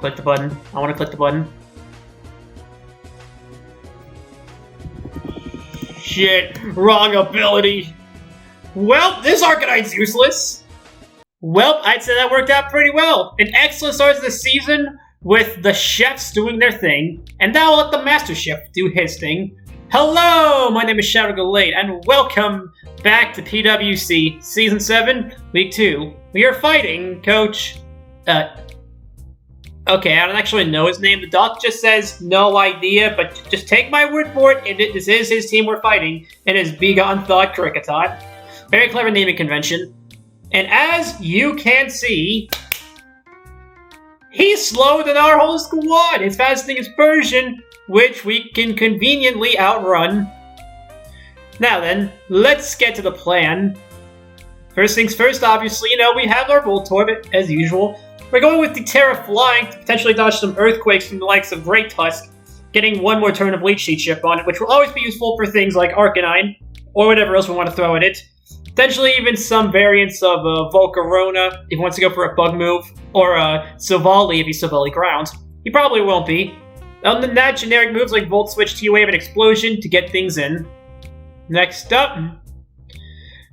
Click the button. I want to click the button. Shit, wrong ability. Well, this Arcanine's useless. Well, I'd say that worked out pretty well. An excellent start to the season with the chefs doing their thing, and now I'll let the Master Chef do his thing. Hello, my name is Gallade, and welcome back to PWC Season 7, Week 2. We are fighting Coach... Okay, I don't actually know his name. The doc just says no idea, but just take my word for it. This is his team we're fighting. It is Begone Thought Cricketot. Very clever naming convention. And as you can see, he's slower than our whole squad. His fastest thing is Persian, which we can conveniently outrun. Now then, let's get to the plan. First things first, obviously, we have our Voltorb as usual. We're going with the Terra Flying to potentially dodge some Earthquakes from the likes of Great Tusk, getting one more turn of Leech Seed Chip on it, which will always be useful for things like Arcanine, or whatever else we want to throw at it. Potentially even some variants of Volcarona, if he wants to go for a Bug move, or Silvally if he's Silvally Ground. He probably won't be. Other than that, generic moves like Volt Switch, T-Wave, and Explosion to get things in. Next up,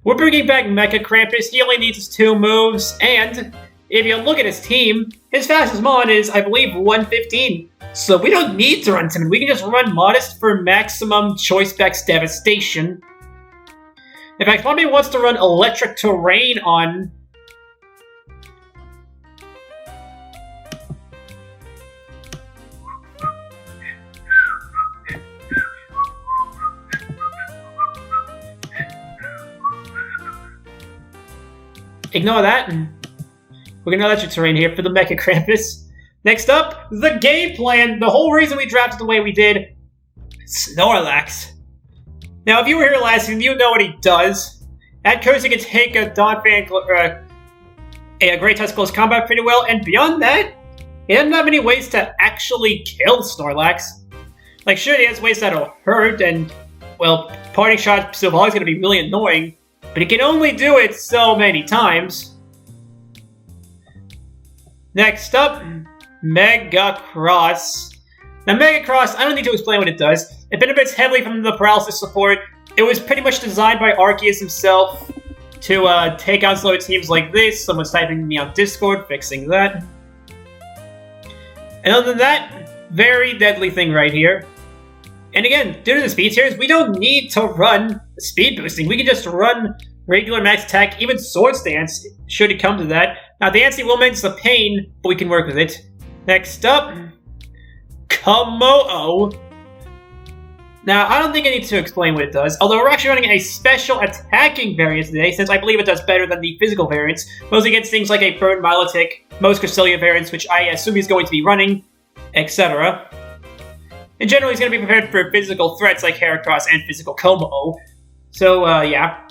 we're bringing back Mecha Krampus. He only needs 2 moves, and if you look at his team, his fastest mon is, I believe, 115. So we don't need to run Timid. We can just run Modest for maximum Choice Specs Devastation. In fact, one of me wants to run Electric Terrain on... Ignore that. We're gonna Electric Terrain here for the Mecha Krampus. Next up, the game plan. The whole reason we drafted the way we did, Snorlax. Now, if you were here last season, you know what he does. At Curse, he can take a Donphan, a Great Tusk Close Combat pretty well, and beyond that, he doesn't have any ways to actually kill Snorlax. Like, sure, he has ways that'll hurt, and, well, Parting Shot Silvally is gonna be really annoying, but he can only do it so many times. Next up, Mega Cross. Now, Mega Cross, I don't need to explain what it does. It benefits heavily from the Paralysis support. It was pretty much designed by Arceus himself to take out slow teams like this. Someone's typing me on Discord, fixing that. And other than that, very deadly thing right here. And again, due to the speed tiers, we don't need to run speed boosting. We can just run regular max attack, even Sword Stance, should it come to that. Now, the Antsy will make us a pain, but we can work with it. Next up, Komo-o. Now, I don't think I need to explain what it does, although we're actually running a special attacking variant today, since I believe it does better than the physical variants, mostly against things like a Burn Milotic, most Cresselia variants, which I assume he's going to be running, etc. In general, he's going to be prepared for physical threats like Heracross and physical Komo-o. So, yeah.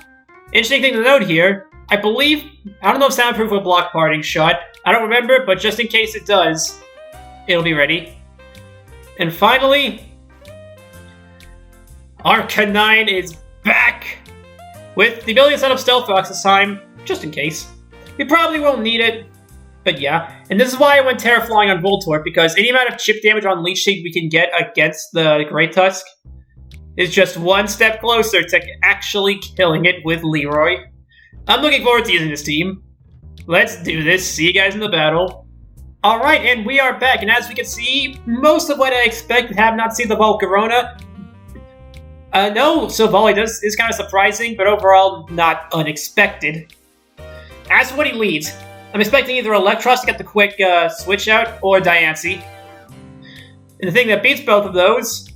Interesting thing to note here, I believe, I don't know if Soundproof will block Parting Shot. I don't remember, but just in case it does, it'll be ready. And finally, Arcanine is back! With the ability to set up Stealth Rocks this time, just in case. We probably won't need it, but yeah. And this is why I went Terra Flying on Voltorb, because any amount of chip damage on Leech Seed we can get against the Great Tusk is just one step closer to actually killing it with Leroy. I'm looking forward to using this team. Let's do this. See you guys in the battle. Alright, and we are back, and as we can see, most of what I expected have not seen the Volcarona. No, Silvally is kind of surprising, but overall not unexpected. As for what he leads, I'm expecting either Electros to get the quick switch out, or Diancie. And the thing that beats both of those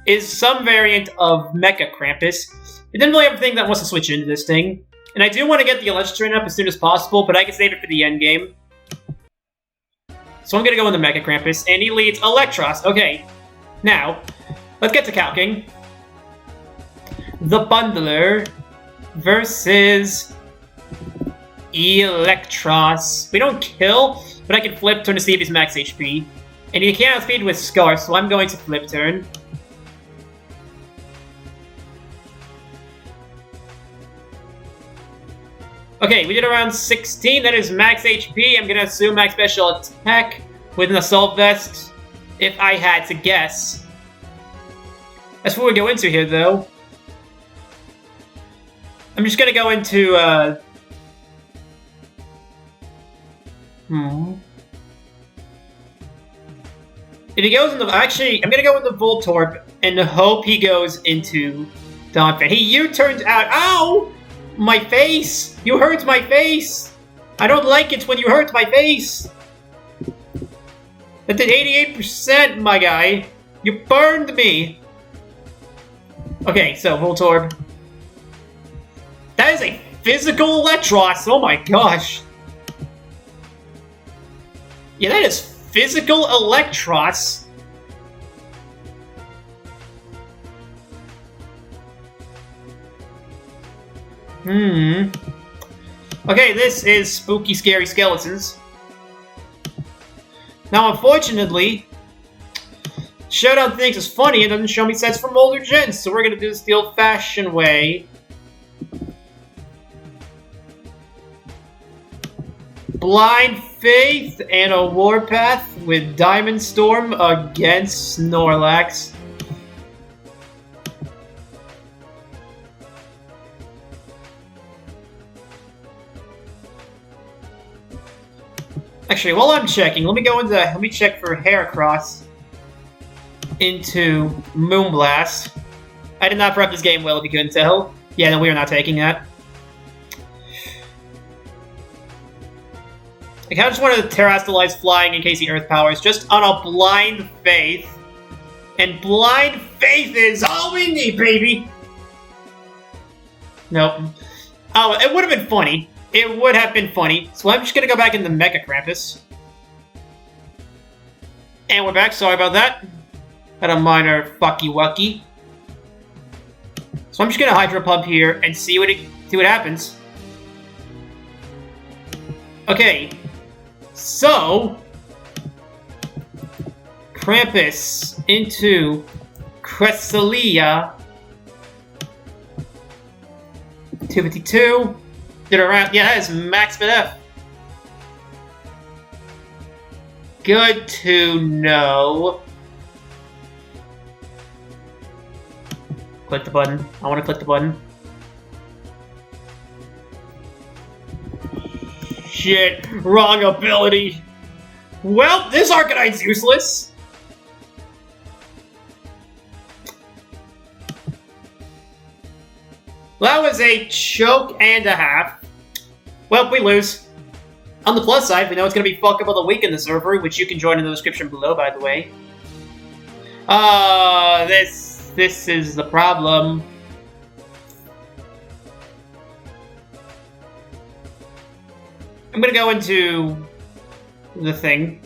is some variant of Mecha Krampus. It didn't really have a thing that wants to switch into this thing. And I do want to get the Electric Terrain up as soon as possible, but I can save it for the end game. So I'm going to go in the Mecha Krampus, and he leads Electros. Okay, now, let's get to calcing. The Bundler versus Electros. We don't kill, but I can flip turn to see if he's max HP. And he can't outspeed with Scarf, so I'm going to flip turn. Okay, we did around 16. That is max HP. I'm gonna assume max special attack with an assault vest, if I had to guess. That's what we go into here, though. I'm just gonna go into, If he goes into... Actually, I'm gonna go into Voltorb and hope he goes into Donphan. He U-turns out... Ow! My face! You hurt my face! I don't like it when you hurt my face! That did 88%, my guy. You burned me! Okay, so Voltorb. That is a physical Electros! Oh my gosh! Yeah, that is physical Electros. Okay, this is Spooky Scary Skeletons. Now, unfortunately, Showdown thinks it's funny and doesn't show me sets from older gens, so we're gonna do this the old-fashioned way. Blind Faith and a Warpath with Diamond Storm against Snorlax. Actually, while I'm checking, let me check for Heracross into Moonblast. I did not prep this game well, if you couldn't tell. Yeah, no, we are not taking that. I kind of just wanted to Terrastalize flying in case he Earth Powers, just on a Blind Faith. And Blind Faith is all we need, baby! Nope. Oh, it would have been funny. It would have been funny. So I'm just gonna go back into Mecha Krampus. And we're back, sorry about that. Had a minor fucky-wucky. So I'm just gonna Hydro Pump here and see what happens. Okay. So Krampus into Cresselia. 252. Did around, yeah, that is max BF. Good to know. Click the button. I want to click the button. Shit, wrong ability. Well, this Arcanine's useless. That was a choke and a half. Well, we lose. On the plus side, we know it's going to be Fuck Up of the Week in the server, which you can join in the description below, by the way. This is the problem. I'm going to go into the thing.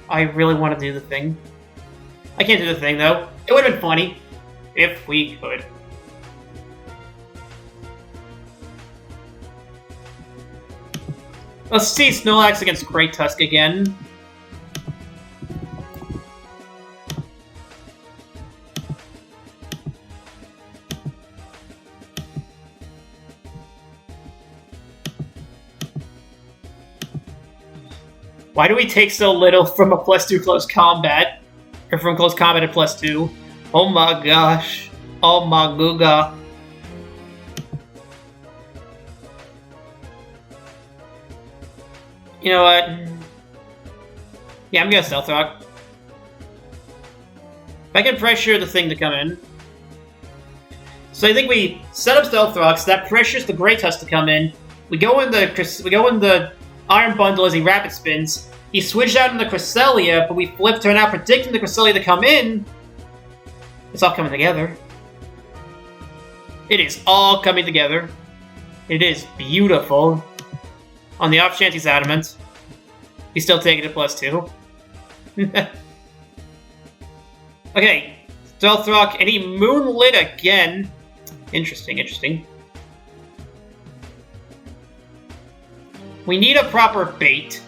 I really want to do the thing. I can't do the thing, though. It would have been funny if we could. Let's see Snorlax against Great Tusk again. Why do we take so little from a +2 close combat? Or from close combat at +2? Oh my gosh. Oh my googa. You know what? Yeah, I'm gonna Stealth Rock. If I can pressure the thing to come in. So I think we set up Stealth Rocks, that pressures the Great Tusk to come in. We go in the Iron Bundle as he rapid spins. He switched out in the Cresselia, but we flipped her now, predicting the Cresselia to come in. It's all coming together. It is all coming together. It is beautiful. On the off chance he's adamant, he's still taking it +2. Okay, Stealth Rock, and he Moonlit again. Interesting, interesting. We need a proper bait.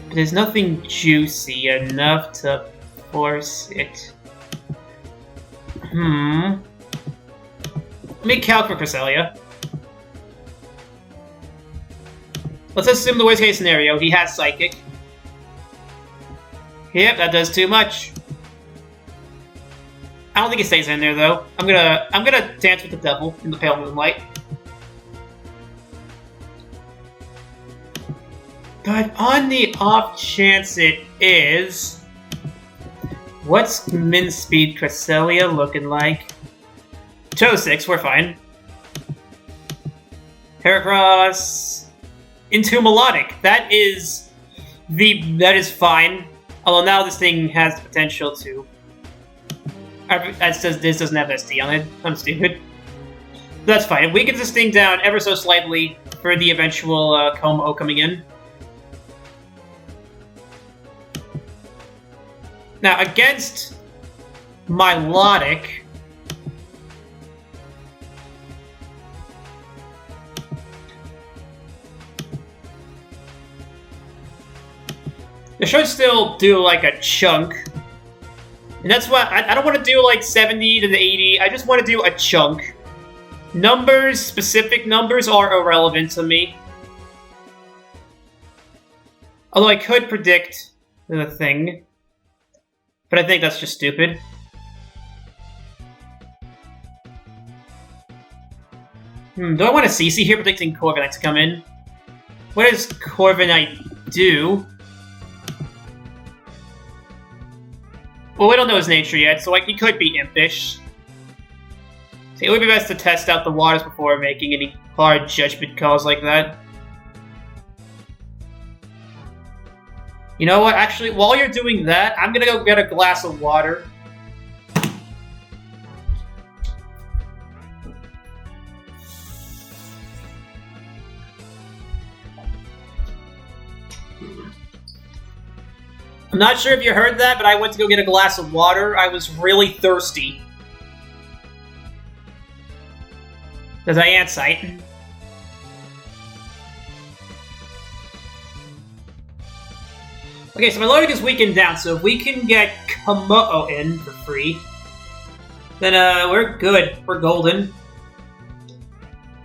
But there's nothing juicy enough to force it. Let me calc for Cresselia. Let's assume the worst case scenario. He has Psychic. Yep, that does too much. I don't think he stays in there though. I'm gonna dance with the devil in the pale moonlight. But on the off chance it is, what's min speed Cresselia looking like? 206, we're fine. Heracross into Melodic. That is fine. Although now this thing has the potential to. This doesn't have SD on it. I'm stupid. That's fine. It weakens this thing down ever so slightly for the eventual Como coming in. Now, against Milotic, it should still do like a chunk. And that's what I don't want to do like 70 to the 80. I just want to do a chunk. Numbers, specific numbers, are irrelevant to me. Although I could predict the thing. But I think that's just stupid. Do I want to CC here predicting Corviknight to come in? What does Corviknight do? Well, we don't know his nature yet, so like he could be impish. So it would be best to test out the waters before making any hard judgment calls like that. You know what? Actually, while you're doing that, I'm gonna go get a glass of water. I'm not sure if you heard that, but I went to go get a glass of water. I was really thirsty. Because I am sight. Okay, so my loading is weakened down, so if we can get Como in for free, then we're good. We're golden.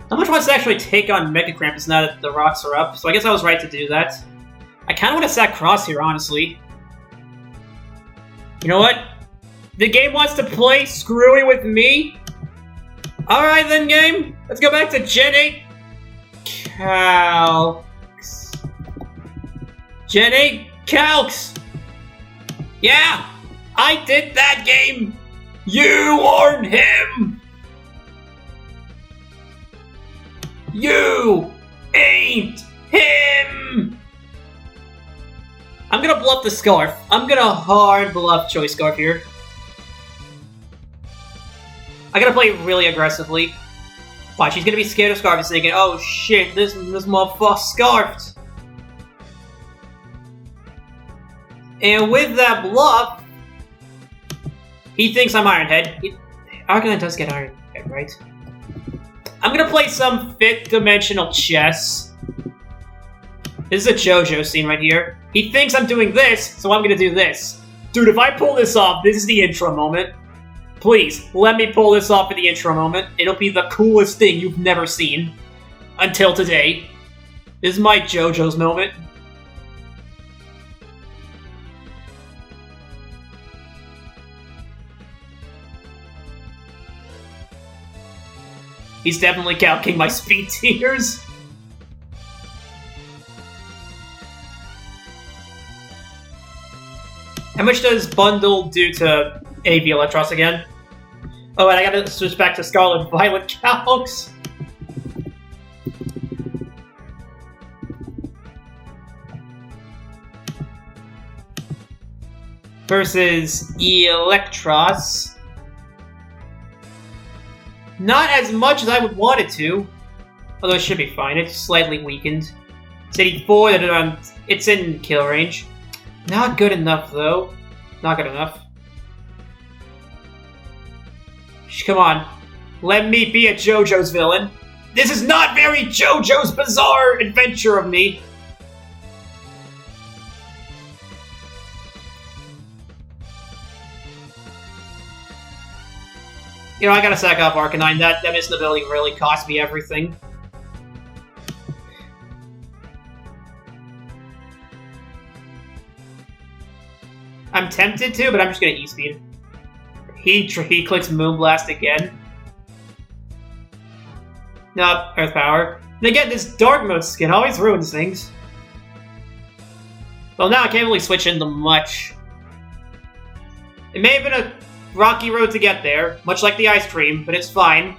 How much wants to actually take on Mega Krampus now that the rocks are up? So I guess I was right to do that. I kind of want to sack Cross here, honestly. You know what? The game wants to play screwy with me? Alright then, game. Let's go back to Gen 8 Calcs. Gen 8 Calcs! Yeah! I did that game! You aren't him! You ain't him! I'm gonna bluff the Scarf. I'm gonna hard bluff Choice Scarf here. I gotta play really aggressively. Watch, she's gonna be scared of Scarf and thinking, oh shit, this motherfucker scarfed. And with that bluff, he thinks I'm Ironhead. Arcanine does get Ironhead, right? I'm gonna play some 5th dimensional chess. This is a JoJo scene right here. He thinks I'm doing this, so I'm gonna do this. Dude, if I pull this off, this is the intro moment. Please, let me pull this off for the intro moment. It'll be the coolest thing you've never seen. Until today. This is my JoJo's moment. He's definitely calculating my speed tiers. How much does Bundle do to AV Electros again? Oh, and I gotta switch back to Scarlet Violet Calcs. Versus Electros. Not as much as I would want it to. Although it should be fine. It's slightly weakened. It's 84, it's in kill range. Not good enough, though. Not good enough. Come on. Let me be a JoJo's villain. This is not very JoJo's Bizarre Adventure of me. You know, I gotta sack off Arcanine. That missing ability really cost me everything. I'm tempted to, but I'm just gonna E-Speed. He clicks Moonblast again. Nope, Earth Power. And again, this Dark Mode skin always ruins things. Well, now I can't really switch into much. It may have been a rocky road to get there, much like the ice cream, but it's fine.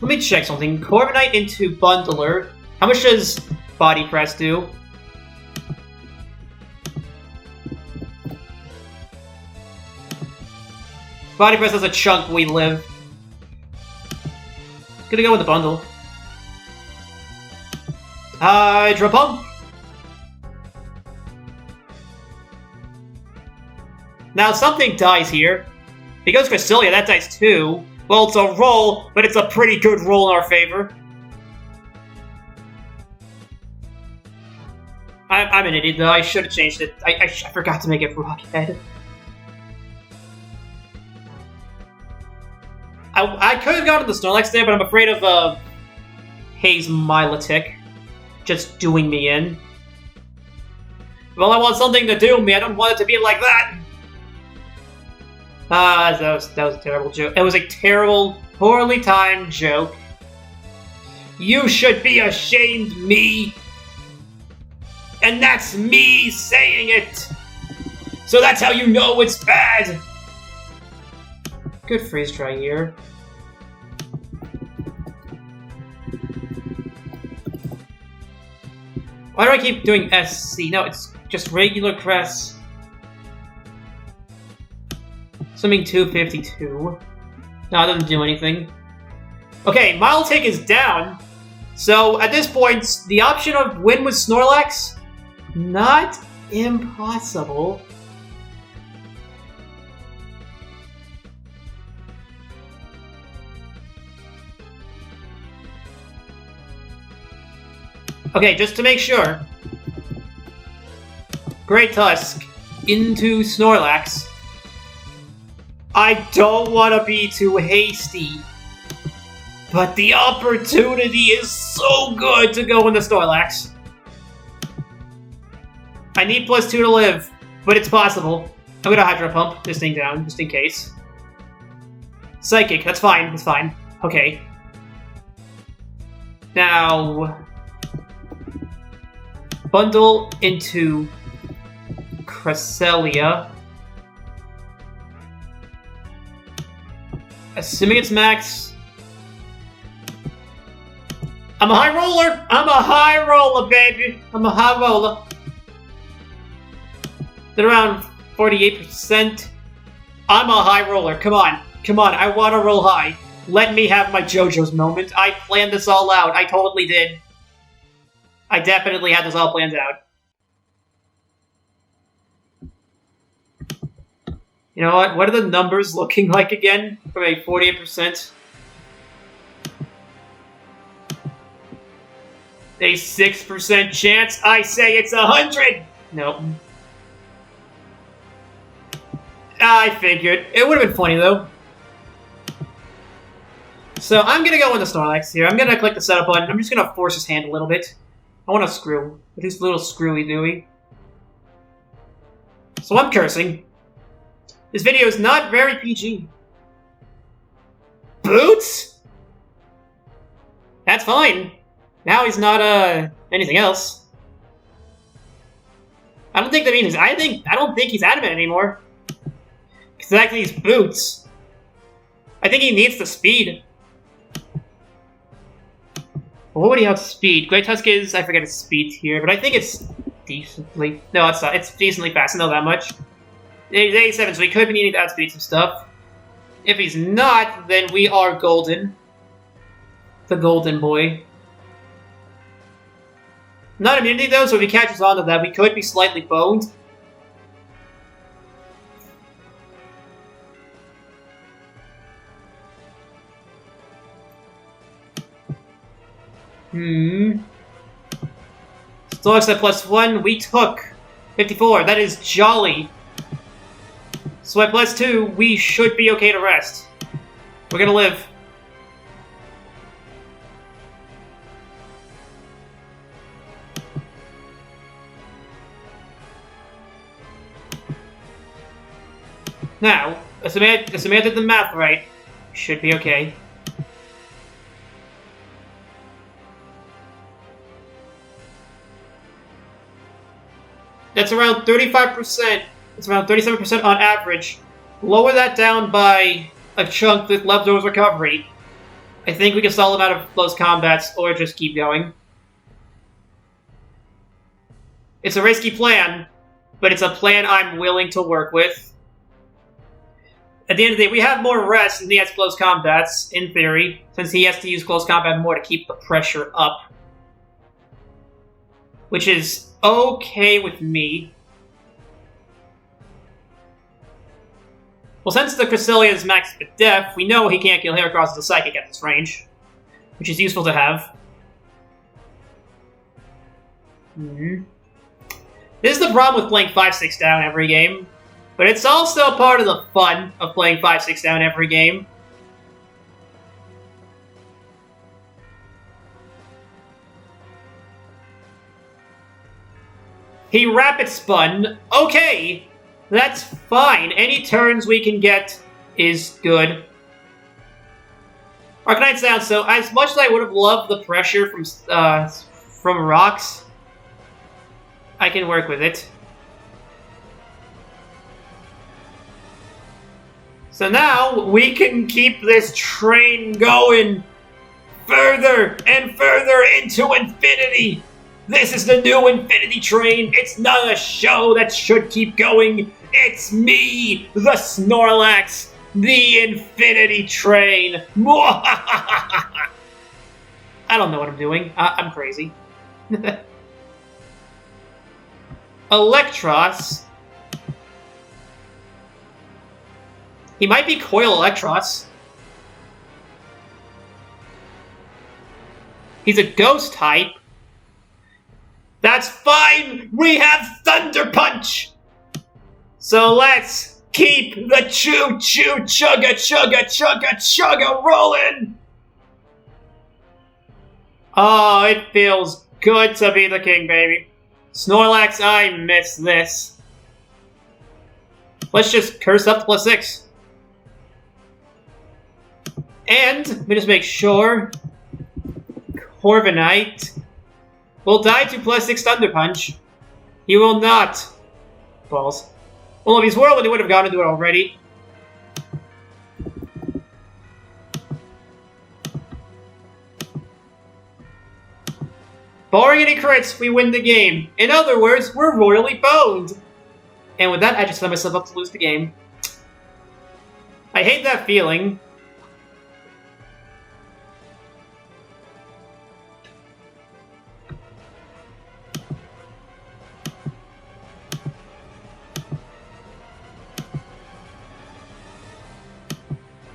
Let me check something. Corviknight into Bundler. How much does Body Press do? Body Press has a chunk we live. Gonna go with the bundle. Hydro Pump! Now something dies here. If he goes Cresselia, that dies too. Well, it's a roll, but it's a pretty good roll in our favor. I'm an idiot though, I should have changed it. I forgot to make it Rockhead. I could have gotten the Snorlax there, but I'm afraid of Haze Milotic just doing me in. Well, I want something to do me. I don't want it to be like that. That was a terrible joke. It was a terrible, poorly timed joke. You should be ashamed, me. And that's me saying it. So that's how you know it's bad. Good freeze dry here. Why do I keep doing SC? No, it's just regular Cress. Swimming 252. No, it doesn't do anything. Okay, Milotic is down. So at this point, the option of win with Snorlax, not impossible. Okay, just to make sure. Great Tusk into Snorlax. I don't want to be too hasty, but the opportunity is so good to go into Snorlax. I need +2 to live, but it's possible. I'm gonna Hydro Pump this thing down, just in case. Psychic, that's fine, that's fine. Okay. Now... Bundle into Cresselia. Assuming it's max. I'm a high roller! I'm a high roller, baby! I'm a high roller. At around 48%. I'm a high roller. Come on. Come on, I want to roll high. Let me have my JoJo's moment. I planned this all out. I totally did. I definitely had this all planned out. You know what? What are the numbers looking like again? From a 48%. A 6% chance. I say it's 100! Nope. I figured. It would have been funny, though. So, I'm gonna go into Snorlax here. I'm gonna click the setup button. I'm just gonna force his hand a little bit. I want to screw. He's a little screwy-dooey. So I'm cursing. This video is not very PG. Boots? That's fine. Now he's not, anything else. I don't think that means... I don't think he's adamant anymore. Because actually he's Boots. I think he needs the speed. What would he have speed? Great Tusk is... I forget its speed here, but I think it's decently... No, it's not. It's decently fast. I know that much. It's A7, so he could be needing to outspeed some stuff. If he's not, then we are golden. The golden boy. Not immunity, though, so if he catches on to that, we could be slightly boned. Snorlax at +1, we took 54. That is jolly. So at +2, we should be okay to rest. We're gonna live. Now, assuming I did the math right, should be okay. That's around 35%. It's around 37% on average. Lower that down by a chunk with leftovers recovery. I think we can stall them out of close combats, or just keep going. It's a risky plan, but it's a plan I'm willing to work with. At the end of the day, we have more rest than he has close combats, in theory, since he has to use close combat more to keep the pressure up. Which is okay with me. Well, since the Cresselia is maxed with Def, we know he can't kill Heracross as a Psychic at this range, which is useful to have. This is the problem with playing 5-6 down every game. But it's also part of the fun of playing 5-6 down every game. He rapid spun. Okay, that's fine. Any turns we can get is good. Arcanite's down, so as much as I would have loved the pressure from rocks, I can work with it. So now, we can keep this train going further and further into infinity! This is the new infinity train! It's not a show that should keep going! It's me, the Snorlax, the infinity train! I don't know what I'm doing. I'm crazy. Electros. He might be Coil Electros. He's a ghost type. That's fine! We have Thunder Punch! So let's keep the choo-choo chugga rolling! Oh, it feels good to be the king, baby. Snorlax, I miss this. Let's just curse up to +6. And, let me just make sure, Corviknight will die to +6 Thunder Punch. He will not. Balls. Well, if he's whirled, he would have gone into it already. Barring any crits, we win the game. In other words, we're royally boned. And with that, I just set myself up to lose the game. I hate that feeling.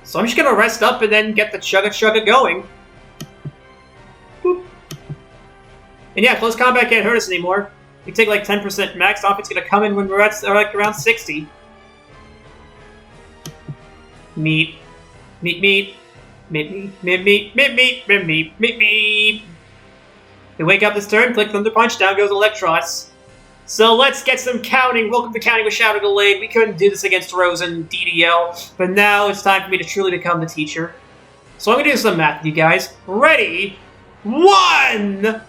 So I'm just gonna rest up and then get the chugga going. Boop. And yeah, close combat can't hurt us anymore. We take like 10% max off, it's gonna come in when we're at like around 60. Meat. We wake up this turn, click Thunder Punch, down goes Electros. So let's get some counting. Welcome to Counting with Shadow Gallade. We couldn't do this against Rose and DDL, but now it's time for me to truly become the teacher. So I'm going to do some math with you guys. Ready? 1!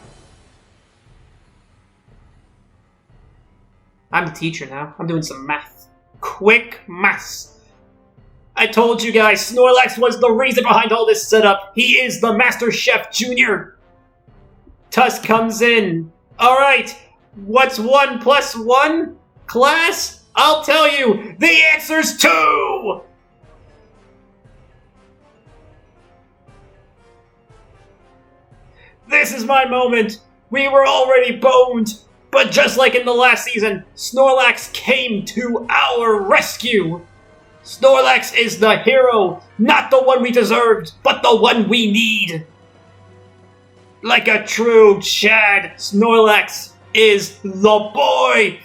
I'm the teacher now. I'm doing some math. Quick maths. I told you guys, Snorlax was the reason behind all this setup. He is the Master Chef Jr. Tusk comes in. Alright. What's 1 + 1? Class? I'll tell you! The answer's 2! This is my moment! We were already boned! But just like in the last season, Snorlax came to our rescue! Snorlax is the hero! Not the one we deserved, but the one we need! Like a true Chad, Snorlax is the boy!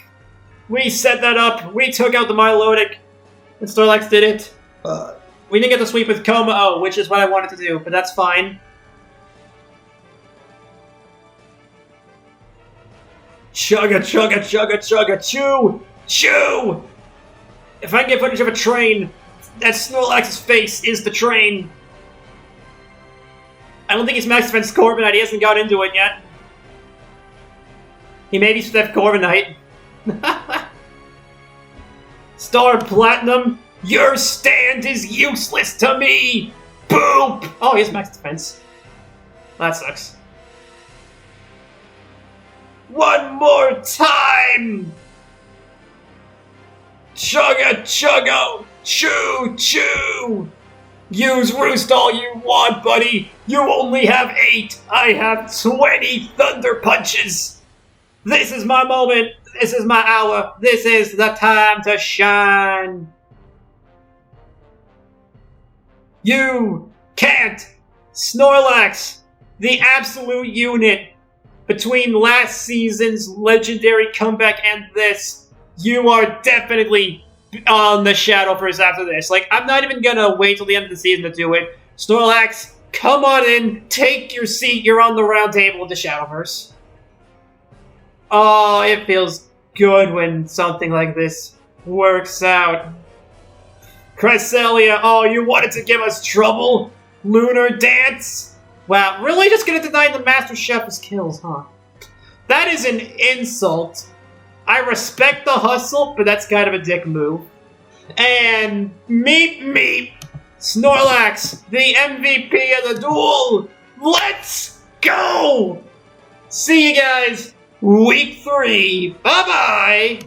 We set that up, we took out the Milotic, And Snorlax did it. We didn't get the sweep with Como, which is what I wanted to do, but that's fine. Chugga, chugga, chugga, chugga, chew! Chew! If I can get footage of a train, that Snorlax's face is the train. I don't think he's Max Defense Corviknight. He hasn't got into it yet. He may be Steph Corviknight. Star Platinum, your stand is useless to me! Boop! Oh, he has Max Defense. That sucks. One more time! Chugga chugga! Chew chew! Use Roost all you want, buddy! You only have 8! I have 20 Thunder Punches! This is my moment! This is my hour! This is the time to shine! You can't! Snorlax! The absolute unit! Between last season's legendary comeback and this, you are definitely on the Shadowverse after this. Like, I'm not even gonna wait till the end of the season to do it. Snorlax, come on in, take your seat, you're on the round table of the Shadowverse. Oh, it feels good when something like this works out. Cresselia, oh, you wanted to give us trouble? Lunar Dance? Wow, really just gonna deny the Master Chef his kills, huh? That is an insult. I respect the hustle, but that's kind of a dick move. And meep, Snorlax, the MVP of the duel. Let's go! See you guys week 3. Bye-bye!